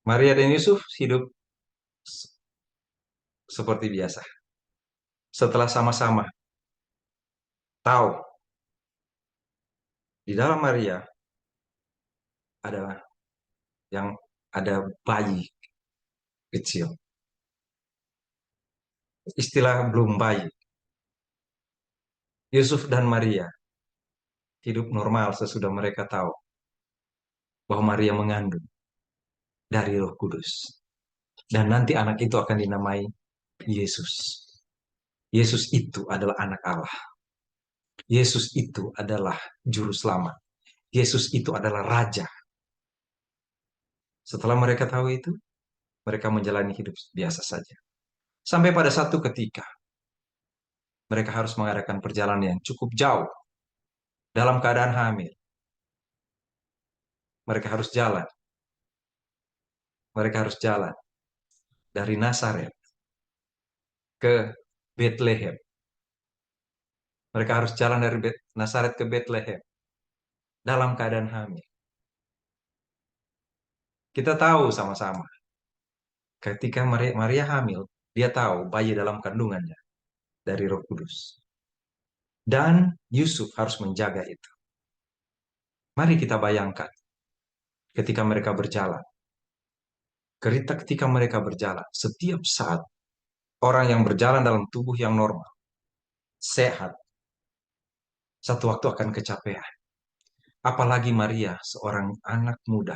Maria dan Yusuf hidup seperti biasa. Setelah sama-sama tahu di dalam Maria adalah yang ada bayi kecil. Istilah belum bayi. Yusuf dan Maria hidup normal sesudah mereka tahu bahwa Maria mengandung dari Roh Kudus. Dan nanti anak itu akan dinamai Yesus. Yesus itu adalah anak Allah. Yesus itu adalah juru selamat. Yesus itu adalah raja. Setelah mereka tahu itu, mereka menjalani hidup biasa saja. Sampai pada satu ketika, mereka harus mengadakan perjalanan yang cukup jauh dalam keadaan hamil. Mereka harus jalan. Mereka harus jalan dari Nazaret ke Bethlehem. Mereka harus jalan dari Nazaret ke Bethlehem dalam keadaan hamil. Kita tahu sama-sama, ketika Maria hamil, dia tahu bayi dalam kandungannya dari Roh Kudus. Dan Yusuf harus menjaga itu. Mari kita bayangkan ketika mereka berjalan. Ketika mereka berjalan, setiap saat orang yang berjalan dalam tubuh yang normal, sehat, satu waktu akan kecapean. Apalagi Maria, seorang anak muda,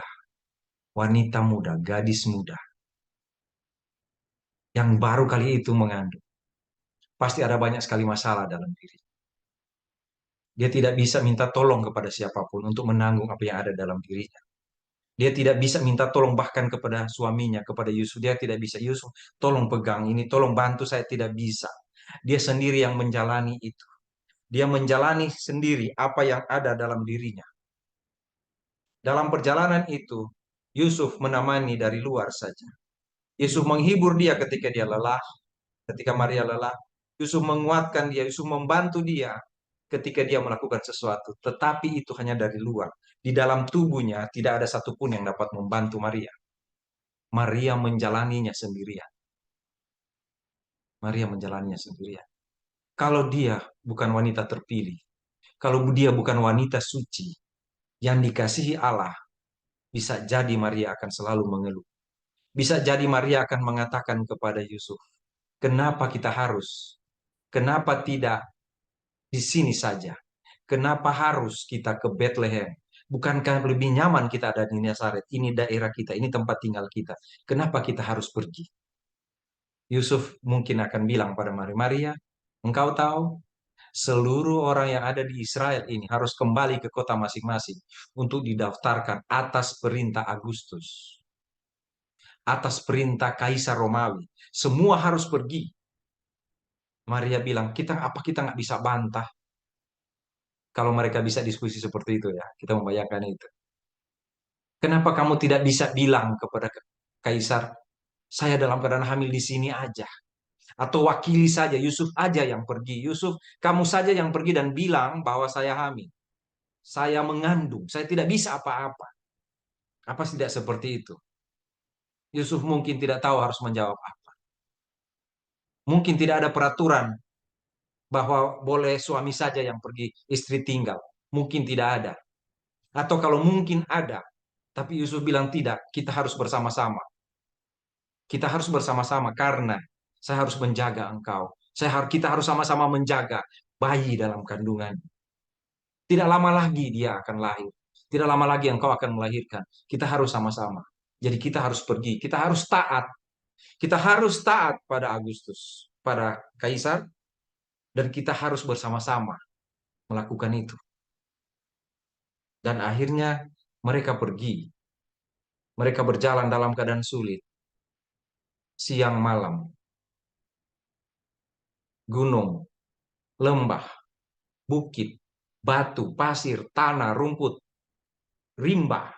wanita muda, gadis muda, yang baru kali itu mengandung. Pasti ada banyak sekali masalah dalam diri. Dia tidak bisa minta tolong kepada siapapun untuk menanggung apa yang ada dalam dirinya. Dia tidak bisa minta tolong bahkan kepada suaminya, kepada Yusuf. Dia tidak bisa, Yusuf, tolong pegang ini, tolong bantu saya, tidak bisa. Dia sendiri yang menjalani itu. Dia menjalani sendiri apa yang ada dalam dirinya. Dalam perjalanan itu, Yusuf menemani dari luar saja. Yusuf menghibur dia ketika dia lelah, ketika Maria lelah. Yusuf menguatkan dia, Yusuf membantu dia ketika dia melakukan sesuatu. Tetapi itu hanya dari luar. Di dalam tubuhnya tidak ada satupun yang dapat membantu Maria. Maria menjalaninya sendirian. Maria menjalaninya sendirian. Kalau dia bukan wanita terpilih, kalau dia bukan wanita suci yang dikasihi Allah, bisa jadi Maria akan selalu mengeluh. Bisa jadi Maria akan mengatakan kepada Yusuf, kenapa kita harus? Kenapa tidak di sini saja? Kenapa harus kita ke Bethlehem? Bukankah lebih nyaman kita ada di Nazaret? Ini daerah kita, ini tempat tinggal kita. Kenapa kita harus pergi? Yusuf mungkin akan bilang pada Maria, Maria, engkau tahu seluruh orang yang ada di Israel ini harus kembali ke kota masing-masing untuk didaftarkan atas perintah Agustus, atas perintah Kaisar Romawi. Semua harus pergi. Maria bilang, kita nggak bisa bantah kalau mereka bisa diskusi seperti itu ya. Kita membayangkan itu. Kenapa kamu tidak bisa bilang kepada Kaisar, saya dalam keadaan hamil di sini aja. Atau wakili saja, Yusuf aja yang pergi. Yusuf, kamu saja yang pergi dan bilang bahwa saya hamil. Saya mengandung, saya tidak bisa apa-apa. Apa tidak seperti itu? Yusuf mungkin tidak tahu harus menjawab apa. Mungkin tidak ada peraturan bahwa boleh suami saja yang pergi, istri tinggal. Mungkin tidak ada. Atau kalau mungkin ada, tapi Yusuf bilang tidak, kita harus bersama-sama. Kita harus bersama-sama karena saya harus menjaga engkau. Kita harus sama-sama menjaga bayi dalam kandungan. Tidak lama lagi dia akan lahir. Tidak lama lagi engkau akan melahirkan. Kita harus sama-sama. Jadi kita harus pergi. Kita harus taat. Kita harus taat pada Agustus, pada Kaisar, dan kita harus bersama-sama melakukan itu. Dan akhirnya mereka pergi. Mereka berjalan dalam keadaan sulit. Siang malam, gunung, lembah, bukit, batu, pasir, tanah, rumput, rimba,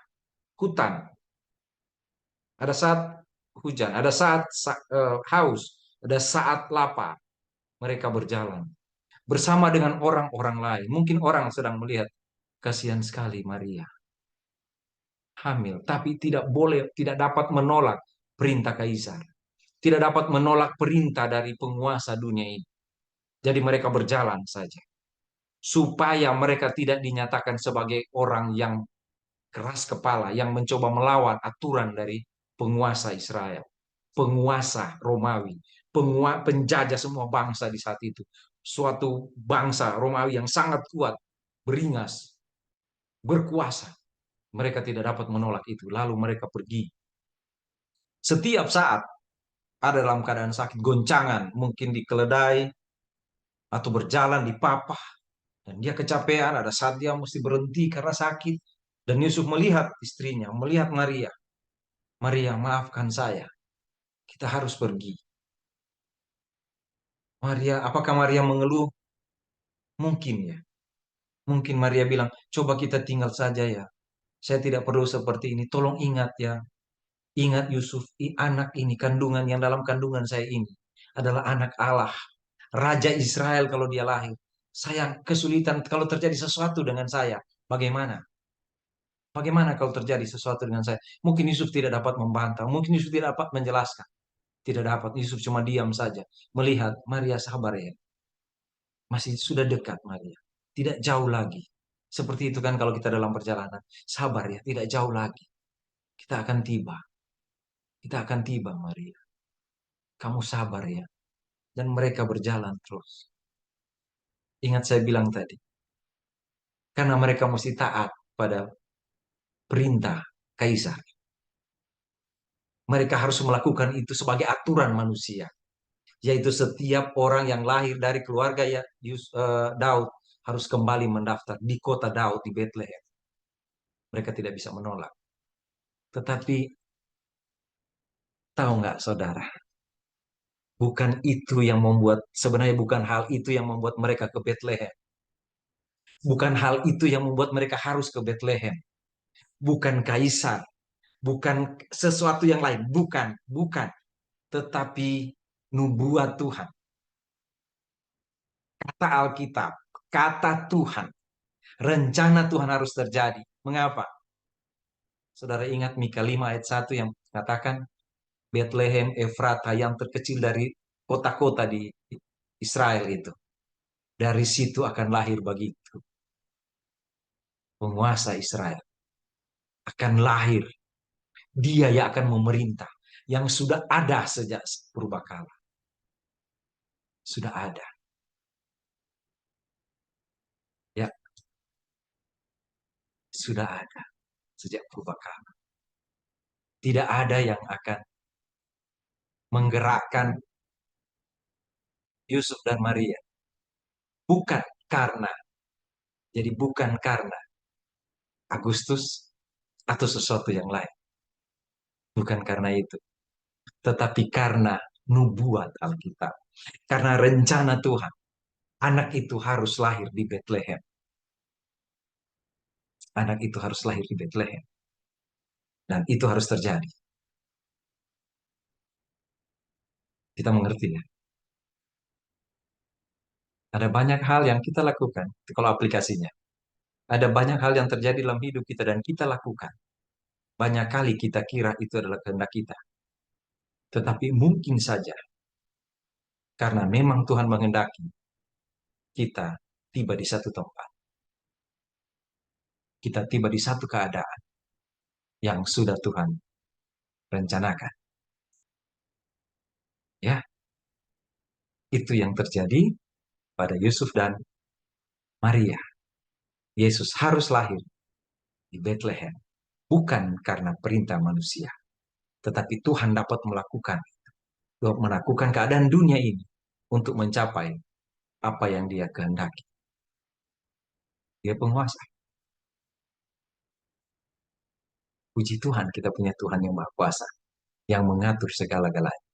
hutan. Ada saat hujan, ada saat haus, ada saat lapar. Mereka berjalan bersama dengan orang-orang lain. Mungkin orang sedang melihat, kasihan sekali Maria. hamil, tapi tidak boleh, tidak dapat menolak perintah kaisar, tidak dapat menolak perintah dari penguasa dunia ini. Jadi mereka berjalan saja supaya mereka tidak dinyatakan sebagai orang yang keras kepala, yang mencoba melawan aturan dari penguasa Israel, penguasa Romawi, penjajah semua bangsa di saat itu. Suatu bangsa Romawi yang sangat kuat, beringas, berkuasa. Mereka tidak dapat menolak itu. Lalu mereka pergi. Setiap saat ada dalam keadaan sakit, goncangan, mungkin di keledai, atau berjalan di papah. Dan dia kecapean, ada saat dia mesti berhenti karena sakit. Dan Yusuf melihat istrinya, melihat Maria. Maria, maafkan saya. Kita harus pergi. Maria, apakah Maria mengeluh? Mungkin ya. Mungkin Maria bilang, coba kita tinggal saja ya. Saya tidak perlu seperti ini. Tolong ingat ya. Ingat Yusuf, anak ini, kandungan yang dalam kandungan saya ini adalah anak Allah. Raja Israel kalau dia lahir. Saya kesulitan kalau terjadi sesuatu dengan saya. Bagaimana? Bagaimana kalau terjadi sesuatu dengan saya? Mungkin Yusuf tidak dapat membantah. Mungkin Yusuf tidak dapat menjelaskan. Tidak dapat. Yusuf cuma diam saja. Melihat Maria sabar ya. Masih sudah dekat Maria. Tidak jauh lagi. Seperti itu kan kalau kita dalam perjalanan. Sabar ya, tidak jauh lagi. Kita akan tiba. Kita akan tiba Maria. Kamu sabar ya. Dan mereka berjalan terus. Ingat saya bilang tadi. Karena mereka mesti taat pada perintah kaisar. Mereka harus melakukan itu sebagai aturan manusia. Yaitu setiap orang yang lahir dari keluarga ya Daud harus kembali mendaftar di kota Daud di Bethlehem. Mereka tidak bisa menolak. Tetapi tahu nggak saudara, bukan itu yang membuat, sebenarnya bukan hal itu yang membuat mereka ke Bethlehem. Bukan hal itu yang membuat mereka harus ke Bethlehem. Bukan kaisar, bukan sesuatu yang lain, bukan, bukan. Tetapi nubuat Tuhan, kata Alkitab, kata Tuhan, rencana Tuhan harus terjadi. Mengapa? Saudara ingat Mika 5 ayat 1 yang katakan Bethlehem Efrata yang terkecil dari kota-kota di Israel itu. Dari situ akan lahir bagiku penguasa Israel. Akan lahir. Dia yang akan memerintah. Yang sudah ada sejak purbakala. Sudah ada. Ya, sudah ada sejak purbakala. Tidak ada yang akan menggerakkan Yusuf dan Maria. Bukan karena. Jadi bukan karena Agustus atau sesuatu yang lain. Bukan karena itu. Tetapi karena nubuat Alkitab. Karena rencana Tuhan. Anak itu harus lahir di Bethlehem. Anak itu harus lahir di Bethlehem. Dan itu harus terjadi. Kita mengerti ya. Ada banyak hal yang kita lakukan. Kalau aplikasinya. Ada banyak hal yang terjadi dalam hidup kita dan kita lakukan. Banyak kali kita kira itu adalah kehendak kita. Tetapi mungkin saja. Karena memang Tuhan menghendaki. Kita tiba di satu tempat. Kita tiba di satu keadaan. Yang sudah Tuhan rencanakan. Ya, itu yang terjadi pada Yusuf dan Maria. Yesus harus lahir di Bethlehem. Bukan karena perintah manusia. Tetapi Tuhan dapat melakukan keadaan dunia ini untuk mencapai apa yang dia kehendaki. Dia penguasa. Puji Tuhan kita punya Tuhan yang Maha Kuasa. Yang mengatur segala-galanya.